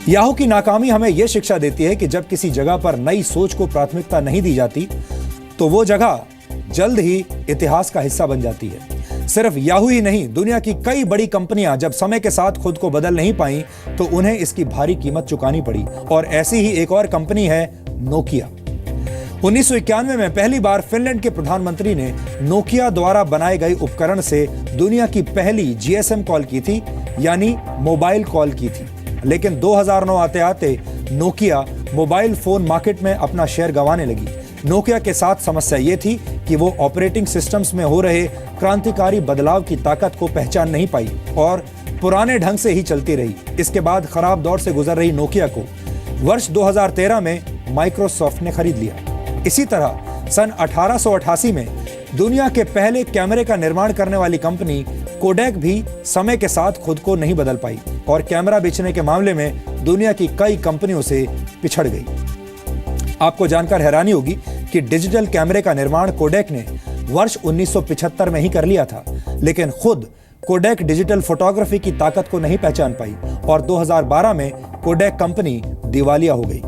Yahoo की नाकामी हमें यह शिक्षा देती है कि जब किसी जगह पर नई सोच को प्राथमिकता नहीं दी जाती तो वो जगह जल्द ही इतिहास का हिस्सा बन जाती है। सिर्फ याहू ही नहीं, दुनिया की कई बड़ी कंपनियां जब समय के साथ खुद को बदल नहीं पाई तो उन्हें इसकी भारी कीमत चुकानी पड़ी। और ऐसी ही एक और कंपनी है नोकिया। 1991 में पहली बार फिनलैंड के प्रधानमंत्री ने नोकिया द्वारा बनाए गए उपकरण से दुनिया की पहली जीएसएम कॉल की थी, यानी मोबाइल कॉल की थी। लेकिन 2009 आते आते नोकिया मोबाइल फोन मार्केट में अपना शेयर गंवाने लगी। नोकिया के साथ समस्या यह थी कि वो ऑपरेटिंग सिस्टम्स में हो रहे क्रांतिकारी बदलाव की ताकत को पहचान नहीं पाई और पुराने ढंग से ही चलती रही। इसके बाद खराब दौर से गुजर रही नोकिया को वर्ष 2013 में माइक्रोसॉफ्ट ने खरीद लिया। इसी तरह सन 1888 में दुनिया के पहले कैमरे का निर्माण करने वाली कंपनी कोडैक भी समय के साथ खुद को नहीं बदल पाई और कैमरा बेचने के मामले में दुनिया की कई कंपनियों से पिछड़ गई। आपको जानकर हैरानी होगी कि डिजिटल कैमरे का निर्माण कोडैक ने वर्ष 1975 में ही कर लिया था, लेकिन खुद कोडैक डिजिटल फोटोग्राफी की ताकत को नहीं पहचान पाई और 2012 में कोडैक कंपनी दिवालिया हो गई।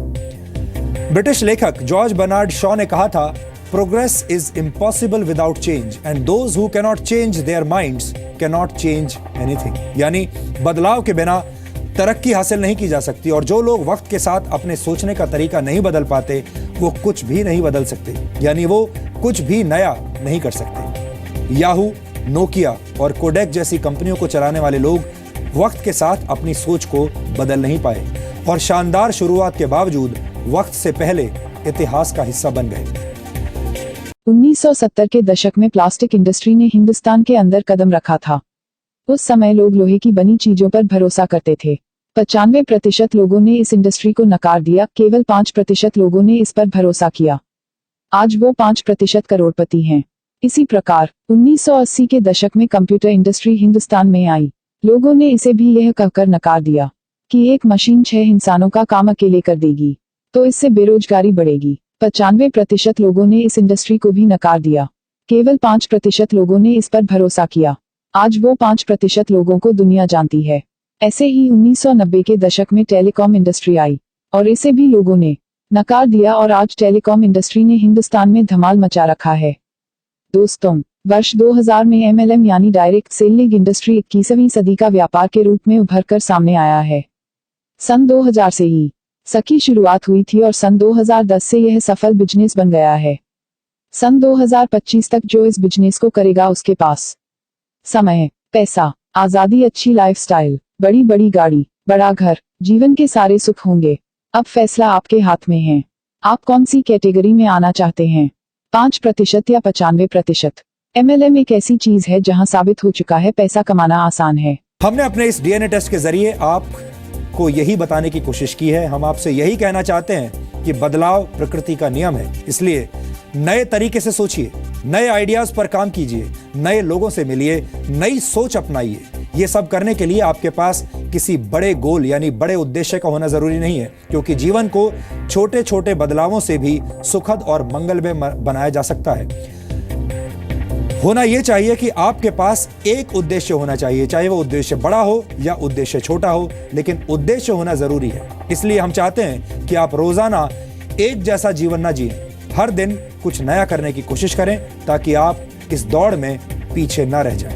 ब्रिटिश लेखक जॉर्ज बर्नार्ड शॉ ने कहा था, progress is impossible without change and those who cannot change their minds cannot change anything. यानी बदलाव के बिना तरक्की हासिल नहीं की जा सकती और जो लोग वक्त के साथ अपने सोचने का तरीका नहीं बदल पाते वो कुछ भी नहीं बदल सकते, यानी वो कुछ भी नया नहीं कर सकते। याहू, नोकिया और कोडैक जैसी कंपनियों को चलाने वाले लोग वक्त के साथ अपनी सोच को बदल नहीं पाए और शानदार शुरुआत के बावजूद वक्त से पहले इतिहास का हिस्सा बन गए। 1970 के दशक में प्लास्टिक इंडस्ट्री ने हिंदुस्तान के अंदर कदम रखा था। उस समय लोग लोहे की बनी चीजों पर भरोसा करते थे। 95% लोगों ने इस इंडस्ट्री को नकार दिया, केवल 5% लोगों ने इस पर भरोसा किया। आज वो 5% करोड़पति हैं। इसी प्रकार 1980 के दशक में कंप्यूटर इंडस्ट्री हिंदुस्तान में आई। लोगों ने इसे भी यह कहकर नकार दिया कि एक मशीन 6 इंसानों का काम अकेले कर देगी, तो इससे बेरोजगारी बढ़ेगी। 95% लोगों ने इस इंडस्ट्री को भी नकार दिया, केवल 5% लोगों ने इस पर भरोसा किया। आज वो 5% लोगों को दुनिया जानती है। ऐसे ही 1990 के दशक में टेलीकॉम इंडस्ट्री आई और इसे भी लोगों ने नकार दिया और आज टेलीकॉम इंडस्ट्री ने हिंदुस्तान में धमाल मचा रखा है। दोस्तों, वर्ष 2000 में एमएलएम यानी डायरेक्ट सेलिंग इंडस्ट्री 21वीं सदी का व्यापार के रूप में उभर कर सामने आया है। सन 2000 से ही इसकी शुरुआत हुई थी और सन 2010 से यह सफल बिजनेस बन गया है। सन 2025 तक जो इस बिजनेस को करेगा उसके पास समय, पैसा, आजादी, अच्छी लाइफस्टाइल, बड़ी बड़ी गाड़ी, बड़ा घर, जीवन के सारे सुख होंगे। अब फैसला आपके हाथ में है। आप कौन सी कैटेगरी में आना चाहते हैं, 5% या 95%? एमएलएम एक ऐसी चीज है जहां साबित हो चुका है पैसा कमाना आसान है। हमने अपने इस डीएनए टेस्ट के जरिए आपको यही बताने की कोशिश की है। हम आपसे यही कहना चाहते हैं कि बदलाव प्रकृति का नियम है, इसलिए नए तरीके से सोचिए, नए आइडियाज पर काम कीजिए, नए लोगों से मिलिए, नई सोच अपनाइए। ये सब करने के लिए आपके पास किसी बड़े गोल यानी बड़े उद्देश्य का होना जरूरी नहीं है, क्योंकि जीवन को छोटे छोटे बदलावों से भी सुखद और मंगलमय बनाया जा सकता है। होना यह चाहिए कि आपके पास एक उद्देश्य होना चाहिए, चाहे वो उद्देश्य बड़ा हो या उद्देश्य छोटा हो, लेकिन उद्देश्य होना जरूरी है। इसलिए हम चाहते हैं कि आप रोजाना एक जैसा जीवन ना जिएं, हर दिन कुछ नया करने की कोशिश करें ताकि आप इस दौड़ में पीछे ना रह जाएं।